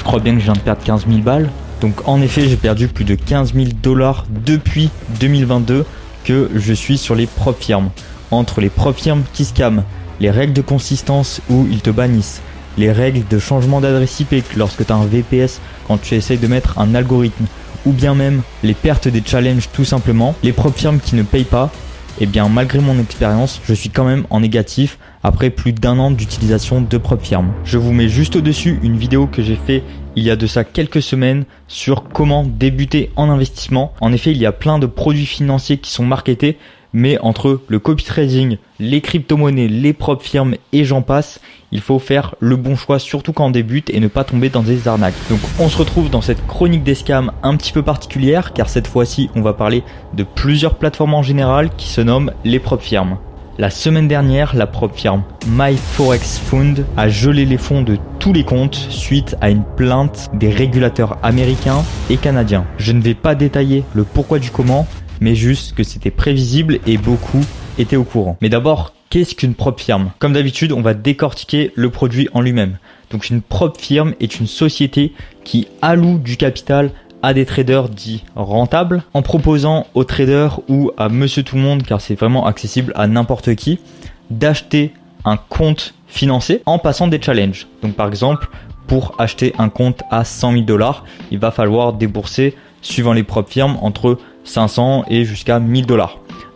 crois bien que je viens de perdre 15 000 balles. Donc en effet, j'ai perdu plus de 15 000 $ depuis 2022 que je suis sur les prop firms. Entre les prop firms qui scamment, les règles de consistance où ils te bannissent, les règles de changement d'adresse IP lorsque tu as un VPS quand tu essayes de mettre un algorithme, ou bien même les pertes des challenges tout simplement, les prop firms qui ne payent pas, et bien malgré mon expérience, je suis quand même en négatif après plus d'1 an d'utilisation de prop firm. Je vous mets juste au-dessus une vidéo que j'ai fait il y a de ça quelques semaines sur comment débuter en investissement. En effet, il y a plein de produits financiers qui sont marketés, mais entre le copy trading, les crypto-monnaies, les prop firms et j'en passe, il faut faire le bon choix, surtout quand on débute et ne pas tomber dans des arnaques. Donc on se retrouve dans cette chronique des scams un petit peu particulière, car cette fois-ci on va parler de plusieurs plateformes en général qui se nomment les prop firms. La semaine dernière, la prop firm MyForexFund a gelé les fonds de tous les comptes suite à une plainte des régulateurs américains et canadiens. Je ne vais pas détailler le pourquoi du comment, mais juste que c'était prévisible et beaucoup étaient au courant. Mais d'abord, qu'est-ce qu'une prop firm? Comme d'habitude, on va décortiquer le produit en lui-même. Donc une prop firm est une société qui alloue du capital à des traders dits rentables en proposant aux traders ou à monsieur tout le monde, car c'est vraiment accessible à n'importe qui, d'acheter un compte financé en passant des challenges. Donc par exemple, pour acheter un compte à 100 000 $, il va falloir débourser, suivant les prop firms, entre 500 et jusqu'à 1000 $.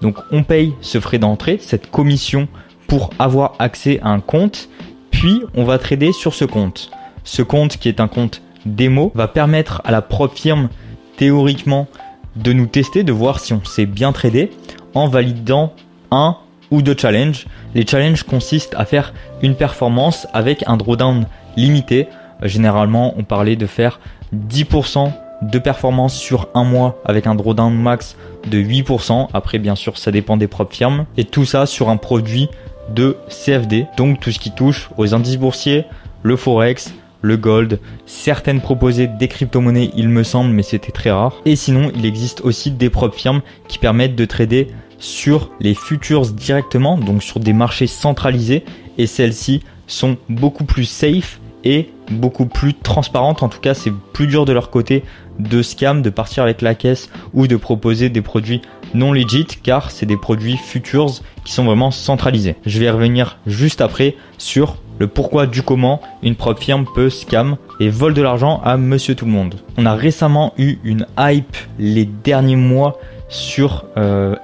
Donc on paye ce frais d'entrée, cette commission pour avoir accès à un compte, puis on va trader sur ce compte. Ce compte qui est un compte démo va permettre à la prop firm théoriquement de nous tester, de voir si on sait bien trader en validant un ou deux challenges. Les challenges consistent à faire une performance avec un drawdown limité. Généralement, on parlait de faire 10% de performance sur un mois avec un drawdown max de 8%. Après, bien sûr, ça dépend des prop firms. Et tout ça sur un produit de CFD. Donc, tout ce qui touche aux indices boursiers, le Forex, le gold, certaines proposées des crypto-monnaies, il me semble, mais c'était très rare. Et sinon, il existe aussi des prop firms qui permettent de trader sur les futures directement, donc sur des marchés centralisés. Et celles-ci sont beaucoup plus safe et beaucoup plus transparentes. En tout cas, c'est plus dur de leur côté de scam, de partir avec la caisse ou de proposer des produits non legit, car c'est des produits futures qui sont vraiment centralisés. Je vais revenir juste après sur le pourquoi du comment une prop firm peut scam et vole de l'argent à monsieur tout le monde. On a récemment eu une hype les derniers mois sur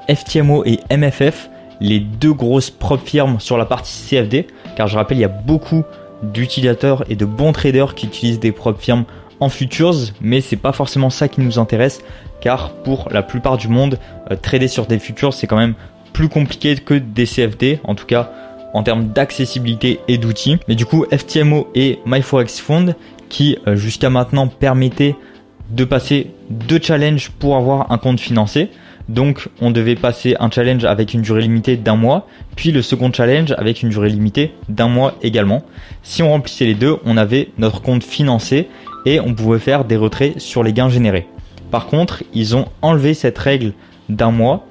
FTMO et MFF, les deux grosses prop firms sur la partie CFD, car je rappelle, il y a beaucoup d'utilisateurs et de bons traders qui utilisent des prop firms en futures, mais c'est pas forcément ça qui nous intéresse, car pour la plupart du monde, trader sur des futures, c'est quand même plus compliqué que des CFD, en tout cas en termes d'accessibilité et d'outils. Mais du coup, FTMO et MyForexFund qui jusqu'à maintenant permettaient de passer 2 challenges pour avoir un compte financé. Donc on devait passer un challenge avec une durée limitée d'1 mois, puis le second challenge avec une durée limitée d'1 mois également. Si on remplissait les deux, on avait notre compte financé et on pouvait faire des retraits sur les gains générés. Par contre, ils ont enlevé cette règle d'1 mois,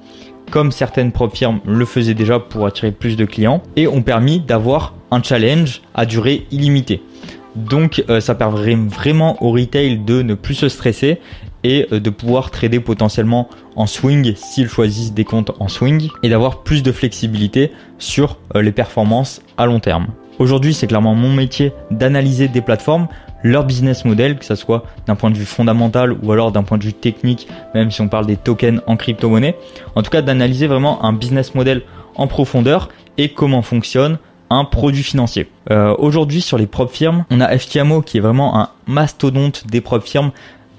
comme certaines prop firms le faisaient déjà pour attirer plus de clients, et ont permis d'avoir un challenge à durée illimitée. Donc ça permet vraiment au retail de ne plus se stresser et de pouvoir trader potentiellement en swing s'ils choisissent des comptes en swing, et d'avoir plus de flexibilité sur les performances à long terme. Aujourd'hui, c'est clairement mon métier d'analyser des plateformes, leur business model, que ce soit d'un point de vue fondamental ou alors d'un point de vue technique, même si on parle des tokens en crypto-monnaie. En tout cas, d'analyser vraiment un business model en profondeur et comment fonctionne un produit financier. Aujourd'hui, sur les prop firms, on a FTMO qui est vraiment un mastodonte des prop firms,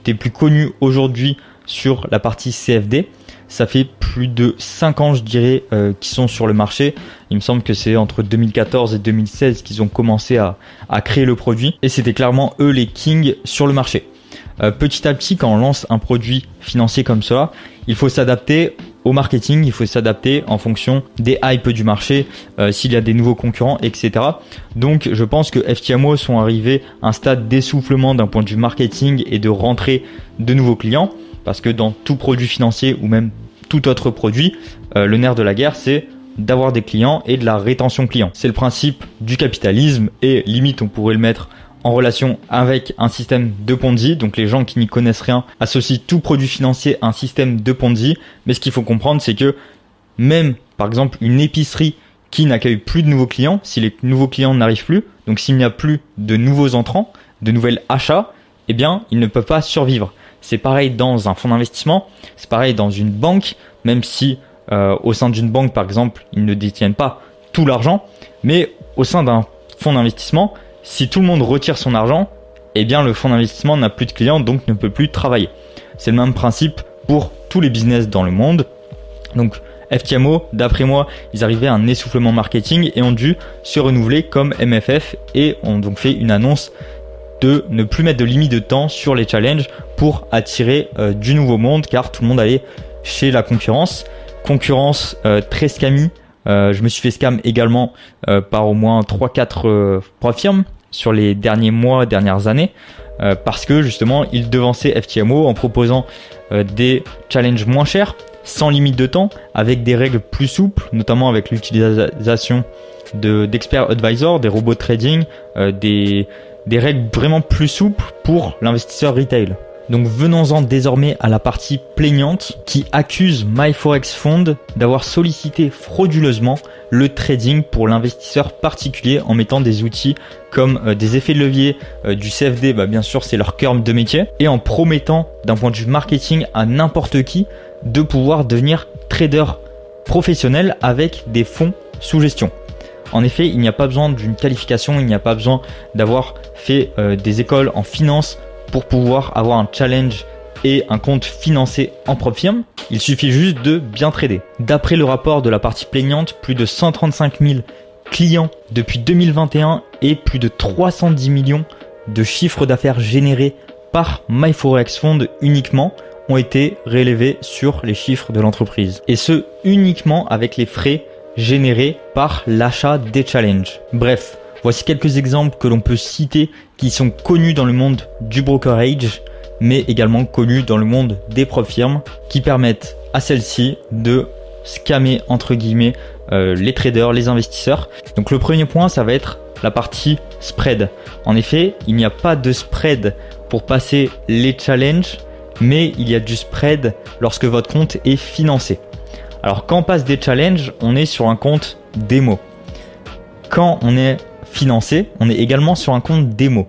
des plus connus aujourd'hui sur la partie CFD. Ça fait plus de 5 ans, je dirais, qu'ils sont sur le marché. Il me semble que c'est entre 2014 et 2016 qu'ils ont commencé à créer le produit. Et c'était clairement eux les kings sur le marché. Petit à petit, quand on lance un produit financier comme cela, il faut s'adapter au marketing, il faut s'adapter en fonction des hypes du marché, s'il y a des nouveaux concurrents, etc. Donc je pense que FTMO sont arrivés à un stade d'essoufflement d'un point de vue marketing et de rentrée de nouveaux clients. Parce que dans tout produit financier ou même tout autre produit, le nerf de la guerre, c'est d'avoir des clients et de la rétention client. C'est le principe du capitalisme et limite on pourrait le mettre en relation avec un système de Ponzi. Donc les gens qui n'y connaissent rien associent tout produit financier à un système de Ponzi. Mais ce qu'il faut comprendre, c'est que même par exemple une épicerie qui n'accueille plus de nouveaux clients, si les nouveaux clients n'arrivent plus, donc s'il n'y a plus de nouveaux entrants, de nouvelles achats, eh bien ils ne peuvent pas survivre. C'est pareil dans un fonds d'investissement, c'est pareil dans une banque, même si au sein d'une banque par exemple, ils ne détiennent pas tout l'argent, mais au sein d'un fonds d'investissement, si tout le monde retire son argent, eh bien le fonds d'investissement n'a plus de clients, donc ne peut plus travailler. C'est le même principe pour tous les business dans le monde. Donc FTMO, d'après moi, ils arrivaient à un essoufflement marketing et ont dû se renouveler comme MFF et ont donc fait une annonce de ne plus mettre de limite de temps sur les challenges pour attirer du nouveau monde, car tout le monde allait chez la concurrence. Concurrence très scammy. Je me suis fait scam également par au moins 3-4 firmes sur les derniers mois, dernières années, parce que justement ils devançaient FTMO en proposant des challenges moins chers, sans limite de temps, avec des règles plus souples, notamment avec l'utilisation d'experts advisors, des robots de trading, des règles vraiment plus souples pour l'investisseur retail. Donc venons-en désormais à la partie plaignante qui accuse MyForexFund d'avoir sollicité frauduleusement le trading pour l'investisseur particulier en mettant des outils comme des effets de levier, du CFD, bien sûr c'est leur cœur de métier, et en promettant d'un point de vue marketing à n'importe qui de pouvoir devenir trader professionnel avec des fonds sous gestion. En effet, il n'y a pas besoin d'une qualification, il n'y a pas besoin d'avoir fait des écoles en finance pour pouvoir avoir un challenge et un compte financé en propre firme. Il suffit juste de bien trader. D'après le rapport de la partie plaignante, plus de 135 000 clients depuis 2021 et plus de 310 millions de chiffres d'affaires générés par MyForexFund uniquement ont été relevés sur les chiffres de l'entreprise. Et ce, uniquement avec les frais générés par l'achat des challenges. Bref, voici quelques exemples que l'on peut citer qui sont connus dans le monde du brokerage, mais également connus dans le monde des propres firmes, qui permettent à celles-ci de scammer entre guillemets les traders, les investisseurs. Donc le premier point, ça va être la partie spread. En effet, il n'y a pas de spread pour passer les challenges, mais il y a du spread lorsque votre compte est financé. Alors quand on passe des challenges, on est sur un compte démo. Quand on est financé, on est également sur un compte démo.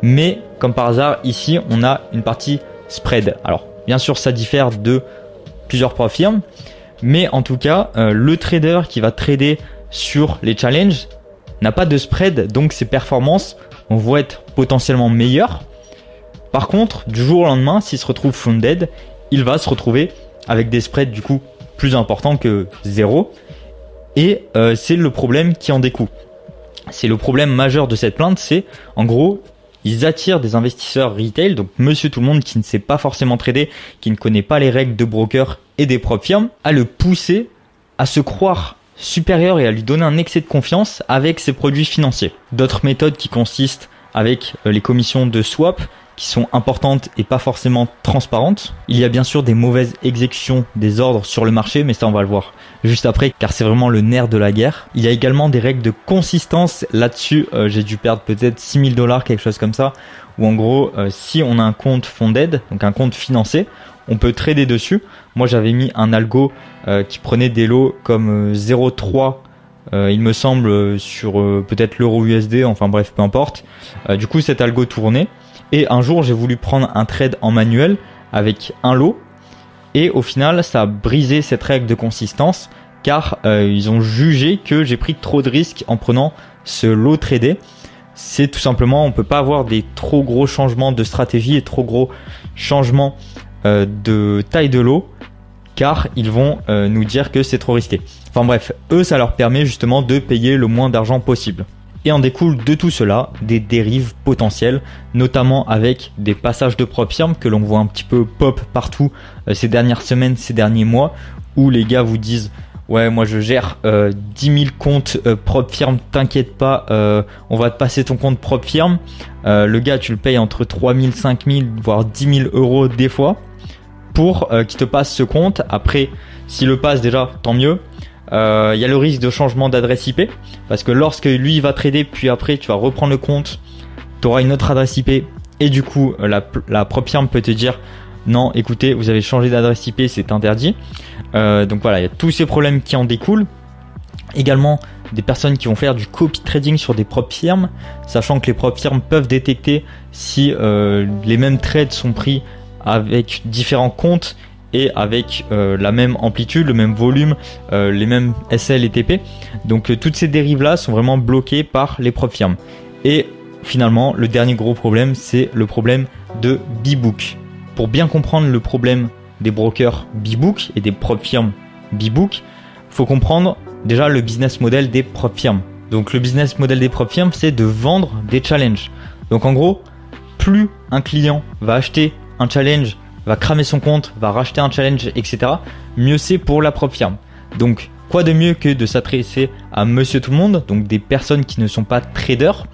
Mais comme par hasard, ici, on a une partie spread. Alors bien sûr, ça diffère de plusieurs firmes, mais en tout cas, le trader qui va trader sur les challenges n'a pas de spread, donc ses performances vont être potentiellement meilleures. Par contre, du jour au lendemain, s'il se retrouve funded, il va se retrouver avec des spreads du coup plus importants que 0. Et c'est le problème qui en découle. C'est le problème majeur de cette plainte, c'est en gros, ils attirent des investisseurs retail, donc monsieur tout le monde qui ne sait pas forcément trader, qui ne connaît pas les règles de broker et des propres firmes, à le pousser à se croire supérieur et à lui donner un excès de confiance avec ses produits financiers. D'autres méthodes qui consistent avec les commissions de swap, qui sont importantes et pas forcément transparentes. Il y a bien sûr des mauvaises exécutions des ordres sur le marché, mais ça on va le voir juste après car c'est vraiment le nerf de la guerre. Il y a également des règles de consistance. Là-dessus, j'ai dû perdre peut-être $6 000, quelque chose comme ça, où en gros, si on a un compte funded, donc un compte financé, on peut trader dessus. Moi j'avais mis un algo qui prenait des lots comme 0,3 il me semble sur peut-être l'euro USD, enfin bref, peu importe. Du coup cet algo tournait. Et un jour, j'ai voulu prendre un trade en manuel avec un lot. Et au final, ça a brisé cette règle de consistance car ils ont jugé que j'ai pris trop de risques en prenant ce lot tradé. C'est tout simplement, on peut pas avoir des trop gros changements de stratégie et trop gros changements de taille de lot car ils vont nous dire que c'est trop risqué. Enfin bref, eux, ça leur permet justement de payer le moins d'argent possible. Et en découle de tout cela des dérives potentielles, notamment avec des passages de propres firmes que l'on voit un petit peu pop partout ces dernières semaines, ces derniers mois, où les gars vous disent « Ouais, moi je gère 10 000 comptes propres firmes, t'inquiète pas, on va te passer ton compte propre firme. » Le gars, tu le payes entre 3 000, 5 000, voire 10 000 euros des fois pour qu'il te passe ce compte. Après, s'il le passe déjà, tant mieux. Il y a le risque de changement d'adresse IP parce que lorsque lui il va trader puis après tu vas reprendre le compte, tu auras une autre adresse IP et du coup la propre firme peut te dire non, écoutez, vous avez changé d'adresse IP, c'est interdit. Donc voilà, il y a tous ces problèmes qui en découlent. Également, des personnes qui vont faire du copy trading sur des propres firmes, sachant que les propres firmes peuvent détecter si les mêmes trades sont pris avec différents comptes et avec la même amplitude, le même volume, les mêmes SL et TP. Donc toutes ces dérives-là sont vraiment bloquées par les propres firmes. Et finalement, le dernier gros problème, c'est le problème de B-Book. Pour bien comprendre le problème des brokers B-Book et des propres firmes B-Book, il faut comprendre déjà le business model des propres firmes. Donc le business model des propres firmes, c'est de vendre des challenges. Donc en gros, plus un client va acheter un challenge, va cramer son compte, va racheter un challenge, etc., mieux c'est pour la propre firme. Donc quoi de mieux que de s'adresser à monsieur tout le monde, donc des personnes qui ne sont pas traders,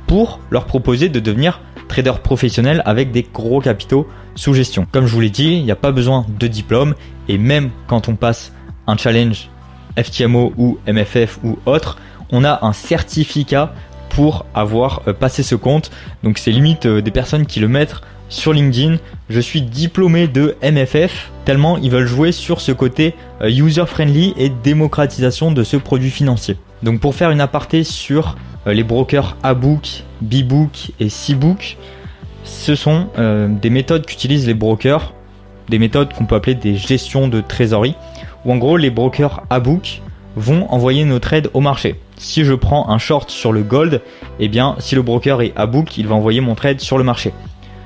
pour leur proposer de devenir trader professionnel avec des gros capitaux sous gestion. Comme je vous l'ai dit, il n'y a pas besoin de diplôme et même quand on passe un challenge FTMO ou MFF ou autre, on a un certificat pour avoir passé ce compte. Donc c'est limite des personnes qui le mettent sur LinkedIn. Je suis diplômé de MFF, tellement ils veulent jouer sur ce côté user-friendly et démocratisation de ce produit financier. Donc pour faire une aparté sur les brokers A-Book, B-Book et C-Book, ce sont des méthodes qu'utilisent les brokers, des méthodes qu'on peut appeler des gestions de trésorerie, où en gros les brokers A-Book vont envoyer nos trades au marché. Si je prends un short sur le gold, eh bien si le broker est A-Book, il va envoyer mon trade sur le marché.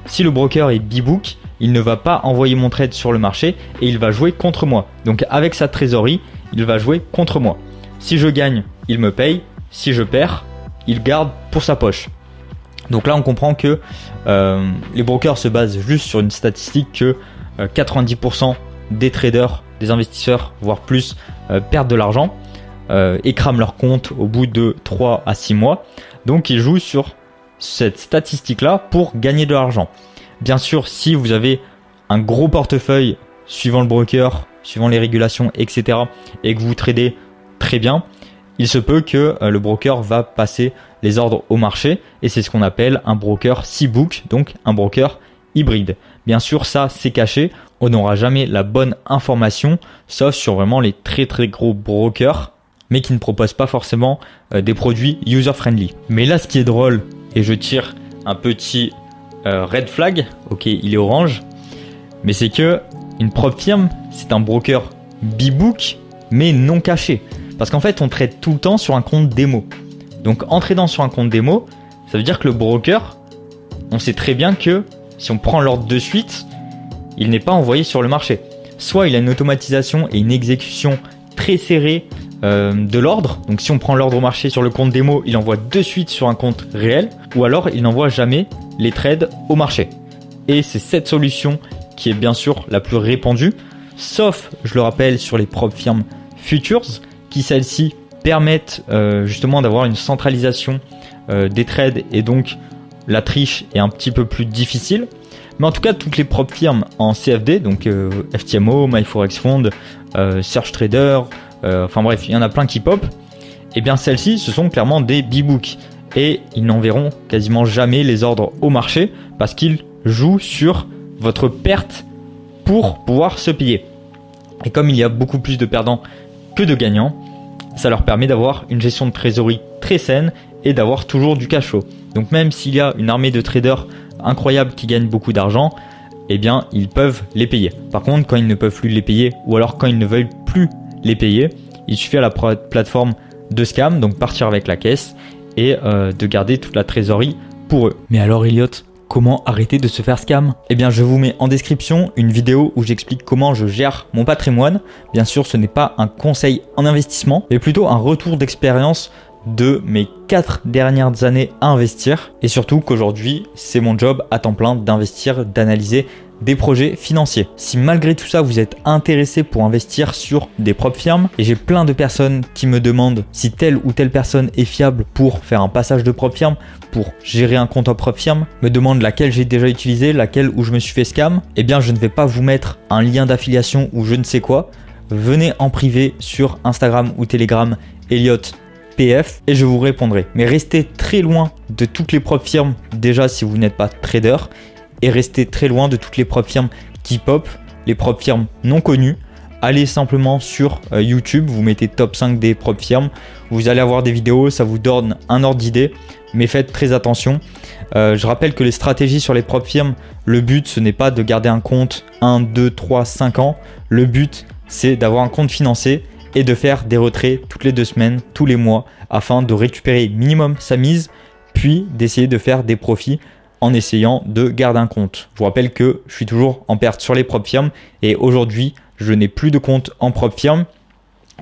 Si le broker est B-Book, il ne va pas envoyer mon trade sur le marché et il va jouer contre moi. Donc avec sa trésorerie, il va jouer contre moi. Si je gagne, il me paye. Si je perds, il garde pour sa poche. Donc là, on comprend que les brokers se basent juste sur une statistique que 90% des traders, des investisseurs, voire plus, perdent de l'argent et crament leur compte au bout de 3 à 6 mois. Donc ils jouent sur cette statistique-là pour gagner de l'argent. Bien sûr, si vous avez un gros portefeuille suivant le broker, suivant les régulations, etc. et que vous tradez très bien, il se peut que le broker va passer les ordres au marché et c'est ce qu'on appelle un broker C-Book, donc un broker hybride. Bien sûr, ça c'est caché, on n'aura jamais la bonne information, sauf sur vraiment les très très gros brokers, mais qui ne proposent pas forcément des produits user-friendly. Mais là, ce qui est drôle, et je tire un petit red flag, ok, il est orange, mais c'est que une propre firme, c'est un broker B-Book, mais non caché. Parce qu'en fait, on trade tout le temps sur un compte démo. Donc, en tradant sur un compte démo, ça veut dire que le broker, on sait très bien que si on prend l'ordre de suite, il n'est pas envoyé sur le marché. Soit il a une automatisation et une exécution très serrée de l'ordre. Donc, si on prend l'ordre au marché sur le compte démo, il envoie de suite sur un compte réel. Ou alors, il n'envoie jamais les trades au marché. Et c'est cette solution qui est bien sûr la plus répandue. Sauf, je le rappelle, sur les propres firmes futures, qui celles-ci permettent justement d'avoir une centralisation des trades et donc la triche est un petit peu plus difficile. Mais en tout cas, toutes les propres firmes en CFD, donc FTMO, MyForexFund, SearchTrader, enfin bref, il y en a plein qui pop. Et bien celles-ci, ce sont clairement des B-Book et ils n'enverront quasiment jamais les ordres au marché parce qu'ils jouent sur votre perte pour pouvoir se payer. Et comme il y a beaucoup plus de perdants que de gagnants, ça leur permet d'avoir une gestion de trésorerie très saine et d'avoir toujours du cash flow. Donc même s'il y a une armée de traders incroyables qui gagnent beaucoup d'argent, eh bien ils peuvent les payer. Par contre, quand ils ne peuvent plus les payer ou alors quand ils ne veulent plus les payer, il suffit à la plateforme de scam, donc partir avec la caisse et de garder toute la trésorerie pour eux. Mais alors Elliot, comment arrêter de se faire scam? Eh bien, je vous mets en description une vidéo où j'explique comment je gère mon patrimoine. Bien sûr, ce n'est pas un conseil en investissement, mais plutôt un retour d'expérience de mes 4 dernières années à investir. Et surtout qu'aujourd'hui, c'est mon job à temps plein d'investir, d'analyser des projets financiers. Si malgré tout ça, vous êtes intéressé pour investir sur des propres firmes, et j'ai plein de personnes qui me demandent si telle ou telle personne est fiable pour faire un passage de propre firme, pour gérer un compte en propre firme, me demandent laquelle j'ai déjà utilisé, laquelle où je me suis fait scam, eh bien je ne vais pas vous mettre un lien d'affiliation ou je ne sais quoi. Venez en privé sur Instagram ou Telegram, Elliot PF et je vous répondrai. Mais restez très loin de toutes les prop firmes déjà si vous n'êtes pas trader et restez très loin de toutes les prop firmes qui pop, les prop firmes non connues. Allez simplement sur YouTube, vous mettez top 5 des prop firmes, vous allez avoir des vidéos, ça vous donne un ordre d'idée, mais faites très attention. Je rappelle que les stratégies sur les prop firmes, le but ce n'est pas de garder un compte 1, 2, 3, 5 ans, le but c'est d'avoir un compte financé et de faire des retraits toutes les 2 semaines, tous les mois, afin de récupérer minimum sa mise, puis d'essayer de faire des profits en essayant de garder un compte. Je vous rappelle que je suis toujours en perte sur les prop firmes et aujourd'hui, je n'ai plus de compte en prop firme.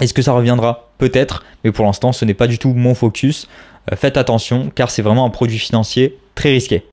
Est-ce que ça reviendra? Peut-être, mais pour l'instant, ce n'est pas du tout mon focus. Faites attention car c'est vraiment un produit financier très risqué.